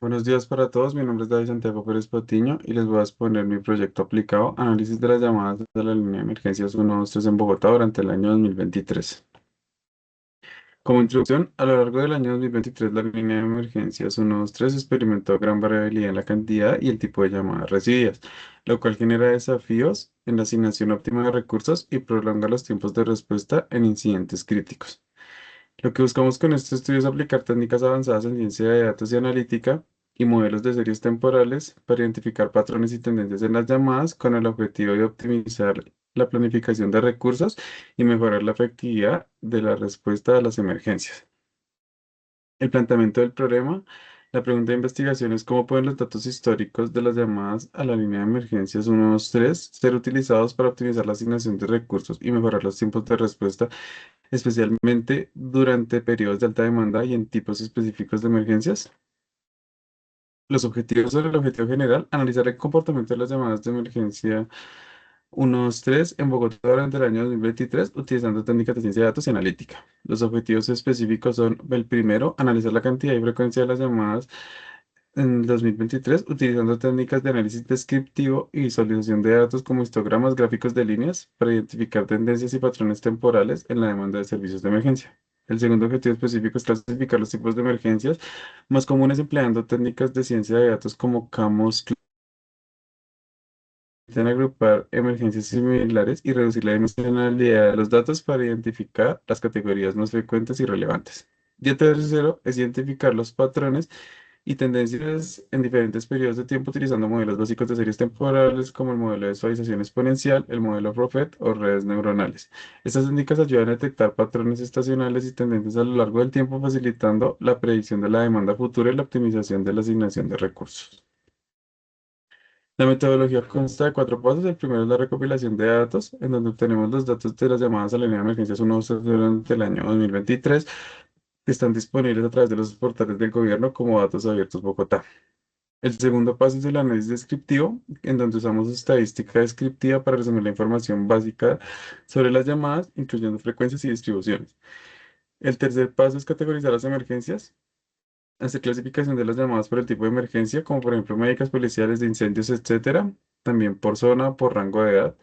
Buenos días para todos, mi nombre es David Santiago Pérez Patiño y les voy a exponer mi proyecto aplicado, análisis de las llamadas de la línea de emergencias 123 en Bogotá durante el año 2023. Como introducción, a lo largo del año 2023 la línea de emergencias 123 experimentó gran variabilidad en la cantidad y el tipo de llamadas recibidas, lo cual genera desafíos en la asignación óptima de recursos y prolonga los tiempos de respuesta en incidentes críticos. Lo que buscamos con este estudio es aplicar técnicas avanzadas en ciencia de datos y analítica y modelos de series temporales para identificar patrones y tendencias en las llamadas con el objetivo de optimizar la planificación de recursos y mejorar la efectividad de la respuesta a las emergencias. El planteamiento del problema. La pregunta de investigación es cómo pueden los datos históricos de las llamadas a la línea de emergencias 123 ser utilizados para optimizar la asignación de recursos y mejorar los tiempos de respuesta, especialmente durante periodos de alta demanda y en tipos específicos de emergencias. Los objetivos sobre el objetivo general, analizar el comportamiento de las llamadas de emergencia 123 en Bogotá durante el año 2023 utilizando técnicas de ciencia de datos y analítica. Los objetivos específicos son: el primero, analizar la cantidad y frecuencia de las llamadas en 2023 utilizando técnicas de análisis descriptivo y visualización de datos como histogramas, gráficos de líneas para identificar tendencias y patrones temporales en la demanda de servicios de emergencia. El segundo objetivo específico es clasificar los tipos de emergencias más comunes empleando técnicas de ciencia de datos como CAMOS, que permiten agrupar emergencias similares y reducir la dimensionalidad de los datos para identificar las categorías más frecuentes y relevantes. Y el tercero es identificar los patrones y tendencias en diferentes periodos de tiempo utilizando modelos básicos de series temporales como el modelo de suavización exponencial, el modelo Prophet o redes neuronales. Estas técnicas ayudan a detectar patrones estacionales y tendencias a lo largo del tiempo, facilitando la predicción de la demanda futura y la optimización de la asignación de recursos. La metodología consta de cuatro pasos. El primero es la recopilación de datos, en donde obtenemos los datos de las llamadas a la línea de emergencias 112 durante el año 2023, que están disponibles a través de los portales del gobierno como Datos Abiertos Bogotá. El segundo paso es el análisis descriptivo, en donde usamos estadística descriptiva para resumir la información básica sobre las llamadas, incluyendo frecuencias y distribuciones. El tercer paso es categorizar las emergencias, hacer clasificación de las llamadas por el tipo de emergencia, como por ejemplo médicas, policiales, de incendios, etcétera, también por zona, por rango de edad,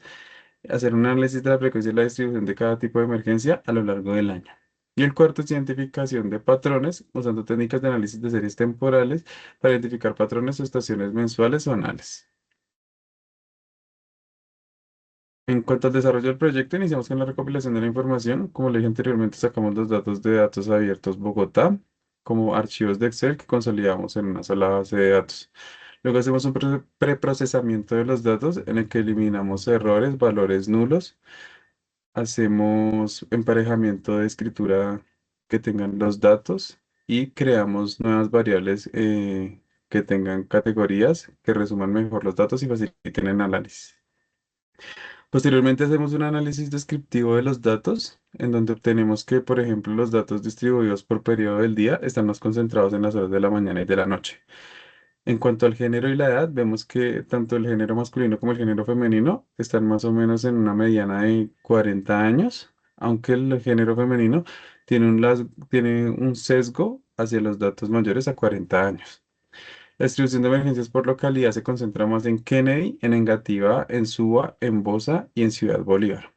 hacer un análisis de la frecuencia y la distribución de cada tipo de emergencia a lo largo del año. Y el cuarto es identificación de patrones, usando técnicas de análisis de series temporales para identificar patrones o estaciones mensuales o anuales. En cuanto al desarrollo del proyecto, iniciamos con la recopilación de la información. Como le dije anteriormente, sacamos los datos de datos abiertos Bogotá como archivos de Excel que consolidamos en una sola base de datos. Luego hacemos un preprocesamiento de los datos en el que eliminamos errores, valores nulos. Hacemos emparejamiento de escritura que tengan los datos y creamos nuevas variables que tengan categorías que resuman mejor los datos y faciliten el análisis. Posteriormente hacemos un análisis descriptivo de los datos, en donde obtenemos que, por ejemplo, los datos distribuidos por periodo del día están más concentrados en las horas de la mañana y de la noche. En cuanto al género y la edad, vemos que tanto el género masculino como el género femenino están más o menos en una mediana de 40 años, aunque el género femenino tiene un sesgo hacia los datos mayores a 40 años. La distribución de emergencias por localidad se concentra más en Kennedy, en Engativá, en Suba, en Bosa y en Ciudad Bolívar.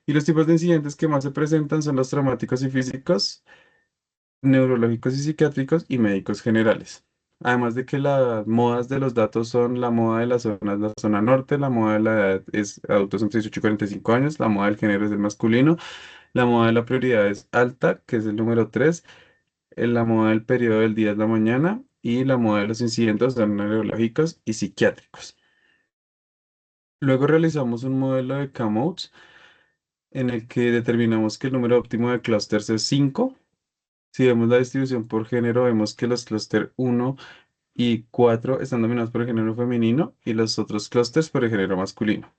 Y los tipos de incidentes que más se presentan son los traumáticos y físicos, neurológicos y psiquiátricos y médicos generales. Además de que las modas de los datos son: la moda de las zonas, la zona norte, la moda de la edad es adultos entre 18 y 45 años, la moda del género es el masculino, la moda de la prioridad es alta, que es el número 3, la moda del periodo del día es la mañana y la moda de los incidentes son neurológicos y psiquiátricos. Luego realizamos un modelo de K-Modes en el que determinamos que el número óptimo de clústeres es 5. Si vemos la distribución por género, vemos que los clústeres 1 y 4 están dominados por el género femenino y los otros clústeres por el género masculino.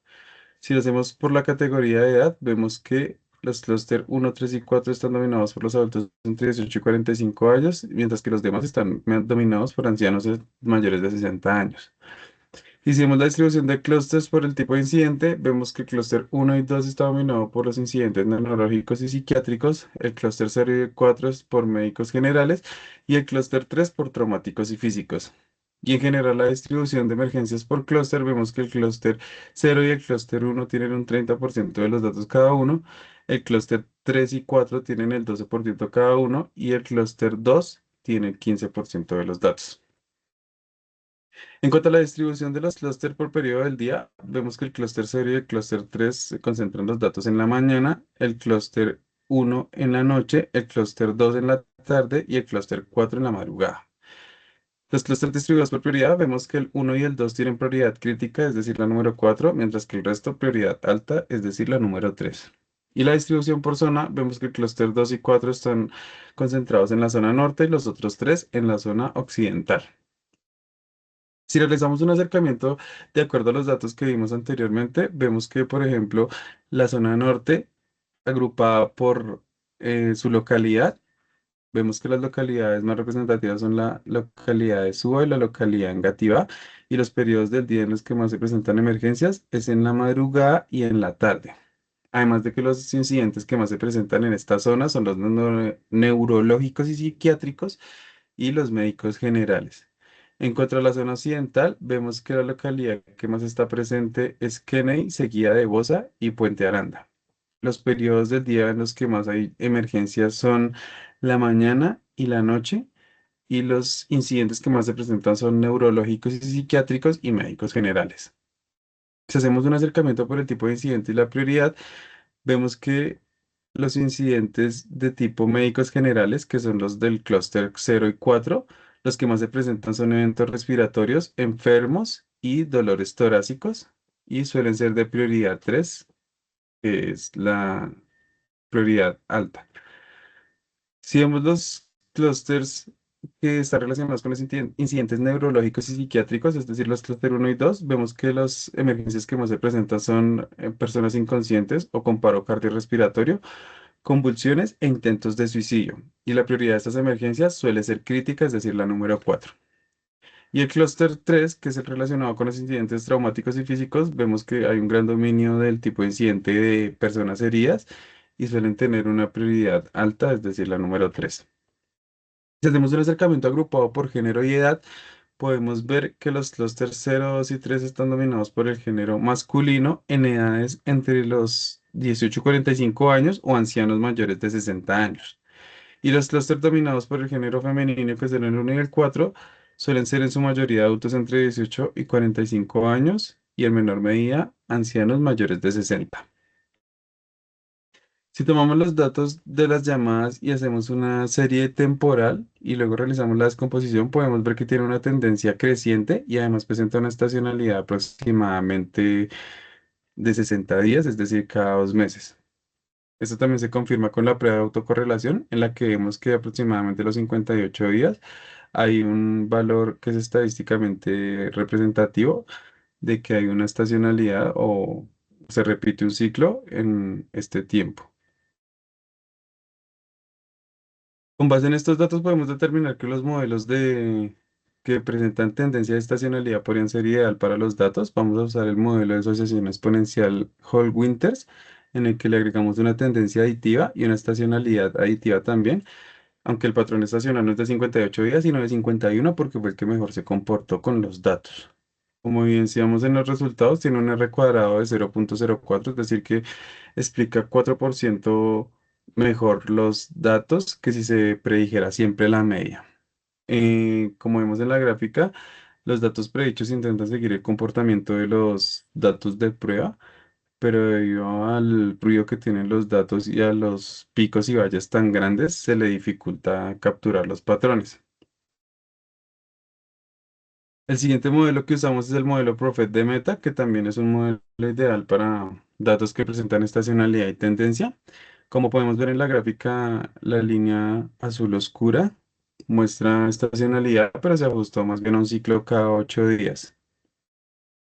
Si lo hacemos por la categoría de edad, vemos que los clústeres 1, 3 y 4 están dominados por los adultos entre 18 y 45 años, mientras que los demás están dominados por ancianos mayores de 60 años. Hicimos la distribución de clústeres por el tipo de incidente. Vemos que el clúster uno y 2 está dominado por los incidentes neurológicos y psiquiátricos, el clúster 0 y 4 es por médicos generales y el clúster 3 por traumáticos y físicos. Y en general la distribución de emergencias por clúster, vemos que el clúster 0 y el clúster uno tienen un 30% de los datos cada uno, el clúster 3 y 4 tienen el 12% cada uno y el clúster 2 tiene el 15% de los datos. En cuanto a la distribución de los clústeres por periodo del día, vemos que el clúster 0 y el clúster 3 se concentran los datos en la mañana, el clúster uno en la noche, el clúster 2 en la tarde y el clúster 4 en la madrugada. Los clústeres distribuidos por prioridad, vemos que el uno y el 2 tienen prioridad crítica, es decir, la número 4, mientras que el resto prioridad alta, es decir, la número 3. Y la distribución por zona, vemos que el clúster 2 y 4 están concentrados en la zona norte y los otros 3 en la zona occidental. Si realizamos un acercamiento de acuerdo a los datos que vimos anteriormente, vemos que, por ejemplo, la zona norte, agrupada por su localidad, vemos que las localidades más representativas son la localidad de Suba y la localidad en Engativá, y los periodos del día en los que más se presentan emergencias es en la madrugada y en la tarde. Además de que los incidentes que más se presentan en esta zona son los neurológicos y psiquiátricos y los médicos generales. En cuanto a la zona occidental, vemos que la localidad que más está presente es Kennedy, seguida de Bosa y Puente Aranda. Los periodos del día en los que más hay emergencias son la mañana y la noche, y los incidentes que más se presentan son neurológicos y psiquiátricos y médicos generales. Si hacemos un acercamiento por el tipo de incidente y la prioridad, vemos que los incidentes de tipo médicos generales, que son los del clúster 0 y 4, los que más se presentan son eventos respiratorios, enfermos y dolores torácicos, y suelen ser de prioridad 3, que es la prioridad alta. Si vemos los clústeres que están relacionados con los incidentes neurológicos y psiquiátricos, es decir, los clúster uno y 2, vemos que las emergencias que más se presentan son personas inconscientes o con paro cardiorrespiratorio, convulsiones e intentos de suicidio. Y la prioridad de estas emergencias suele ser crítica, es decir, la número 4. Y el clúster 3, que es el relacionado con los incidentes traumáticos y físicos, vemos que hay un gran dominio del tipo de incidente de personas heridas y suelen tener una prioridad alta, es decir, la número 3. Si hacemos un acercamiento agrupado por género y edad, podemos ver que los clústeres 0, 2 y 3 están dominados por el género masculino en edades entre los 18 y 45 años o ancianos mayores de 60 años. Y los clústeres dominados por el género femenino, que son el uno y el 4, suelen ser en su mayoría adultos entre 18 y 45 años y en menor medida ancianos mayores de 60. Si tomamos los datos de las llamadas y hacemos una serie temporal y luego realizamos la descomposición, podemos ver que tiene una tendencia creciente y además presenta una estacionalidad aproximadamente de 60 días, es decir, cada 2 meses. Esto también se confirma con la prueba de autocorrelación, en la que vemos que aproximadamente los 58 días hay un valor que es estadísticamente representativo de que hay una estacionalidad o se repite un ciclo en este tiempo. Con base en estos datos podemos determinar que los modelos que presentan tendencia de estacionalidad podrían ser ideal para los datos. Vamos a usar el modelo de asociación exponencial Hall-Winters, en el que le agregamos una tendencia aditiva y una estacionalidad aditiva también, aunque el patrón estacional no es de 58 días, sino de 51 porque fue el que mejor se comportó con los datos. Como evidenciamos en los resultados, tiene un R cuadrado de 0,04, es decir, que explica 4% mejor los datos que si se predijera siempre la media. Como vemos en la gráfica, los datos predichos intentan seguir el comportamiento de los datos de prueba, pero debido al ruido que tienen los datos y a los picos y valles tan grandes, se le dificulta capturar los patrones. El siguiente modelo que usamos es el modelo Prophet de Meta, que también es un modelo ideal para datos que presentan estacionalidad y tendencia. Como podemos ver en la gráfica, la línea azul oscura muestra estacionalidad, pero se ajustó más bien a un ciclo cada 8 días.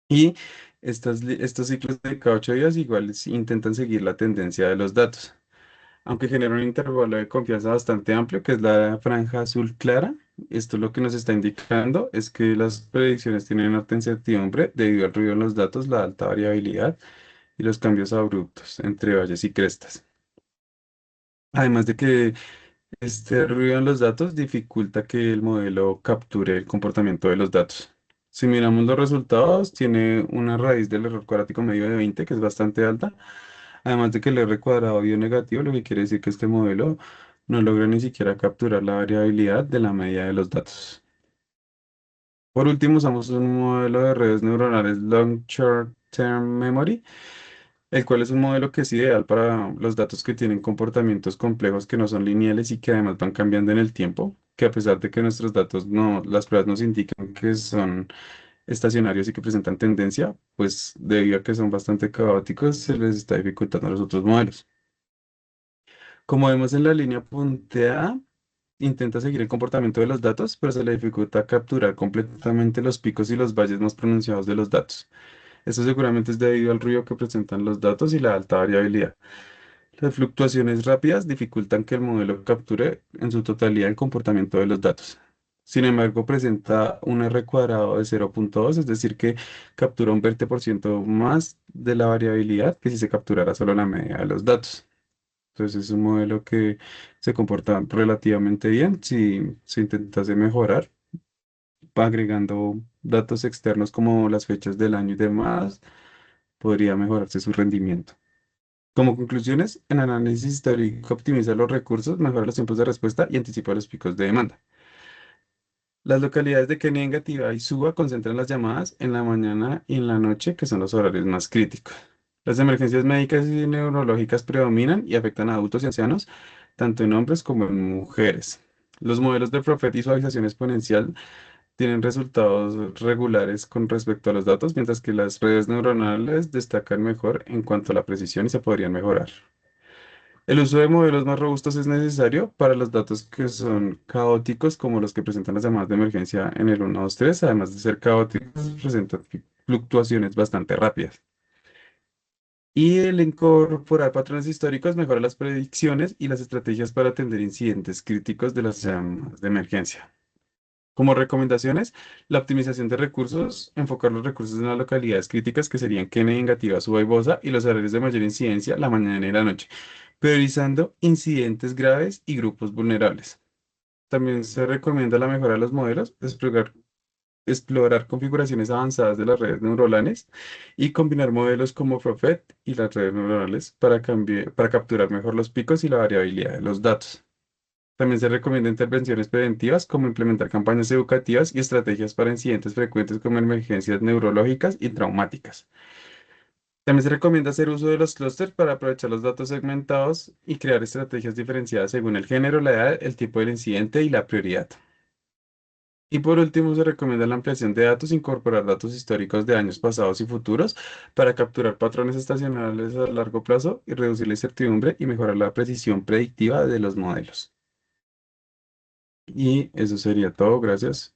Y estos ciclos de cada 8 días igual intentan seguir la tendencia de los datos, aunque genera un intervalo de confianza bastante amplio, que es la franja azul clara. Esto lo que nos está indicando es que las predicciones tienen alta incertidumbre debido al ruido en los datos, la alta variabilidad y los cambios abruptos entre valles y crestas. Además de que este ruido en los datos dificulta que el modelo capture el comportamiento de los datos. Si miramos los resultados, tiene una raíz del error cuadrático medio de 20, que es bastante alta. Además de que el R cuadrado dio negativo, lo que quiere decir que este modelo no logra ni siquiera capturar la variabilidad de la media de los datos. Por último, usamos un modelo de redes neuronales Long Short Term Memory, el cual es un modelo que es ideal para los datos que tienen comportamientos complejos que no son lineales y que además van cambiando en el tiempo, que a pesar de que nuestros datos no, las pruebas nos indican que son estacionarios y que presentan tendencia, pues debido a que son bastante caóticos, se les está dificultando a los otros modelos. Como vemos en la línea punteada, intenta seguir el comportamiento de los datos, pero se le dificulta capturar completamente los picos y los valles más pronunciados de los datos. Esto seguramente es debido al ruido que presentan los datos y la alta variabilidad. Las fluctuaciones rápidas dificultan que el modelo capture en su totalidad el comportamiento de los datos. Sin embargo, presenta un R cuadrado de 0,2, es decir, que captura un 20% más de la variabilidad que si se capturara solo la media de los datos. Entonces es un modelo que se comporta relativamente bien si se intentase mejorar, agregando datos externos como las fechas del año y demás, podría mejorarse su rendimiento. Como conclusiones, el análisis histórico optimiza los recursos, mejora los tiempos de respuesta y anticipa los picos de demanda. Las localidades de Kenia, Engativá y Suba concentran las llamadas en la mañana y en la noche, que son los horarios más críticos. Las emergencias médicas y neurológicas predominan y afectan a adultos y ancianos, tanto en hombres como en mujeres. Los modelos de Prophet y suavización exponencial tienen resultados regulares con respecto a los datos, mientras que las redes neuronales destacan mejor en cuanto a la precisión y se podrían mejorar. El uso de modelos más robustos es necesario para los datos que son caóticos, como los que presentan las llamadas de emergencia en el 123. Además de ser caóticos, presentan fluctuaciones bastante rápidas. Y el incorporar patrones históricos mejora las predicciones y las estrategias para atender incidentes críticos de las llamadas de emergencia. Como recomendaciones, la optimización de recursos, enfocar los recursos en las localidades críticas que serían Kennedy, Engativá, Suba y Bosa y los horarios de mayor incidencia la mañana y la noche, priorizando incidentes graves y grupos vulnerables. También se recomienda la mejora de los modelos, explorar configuraciones avanzadas de las redes neuronales y combinar modelos como Prophet y las redes neuronales para capturar mejor los picos y la variabilidad de los datos. También se recomienda intervenciones preventivas como implementar campañas educativas y estrategias para incidentes frecuentes como emergencias neurológicas y traumáticas. También se recomienda hacer uso de los clústeres para aprovechar los datos segmentados y crear estrategias diferenciadas según el género, la edad, el tipo del incidente y la prioridad. Y por último, se recomienda la ampliación de datos, incorporar datos históricos de años pasados y futuros para capturar patrones estacionales a largo plazo y reducir la incertidumbre y mejorar la precisión predictiva de los modelos. Y eso sería todo, gracias.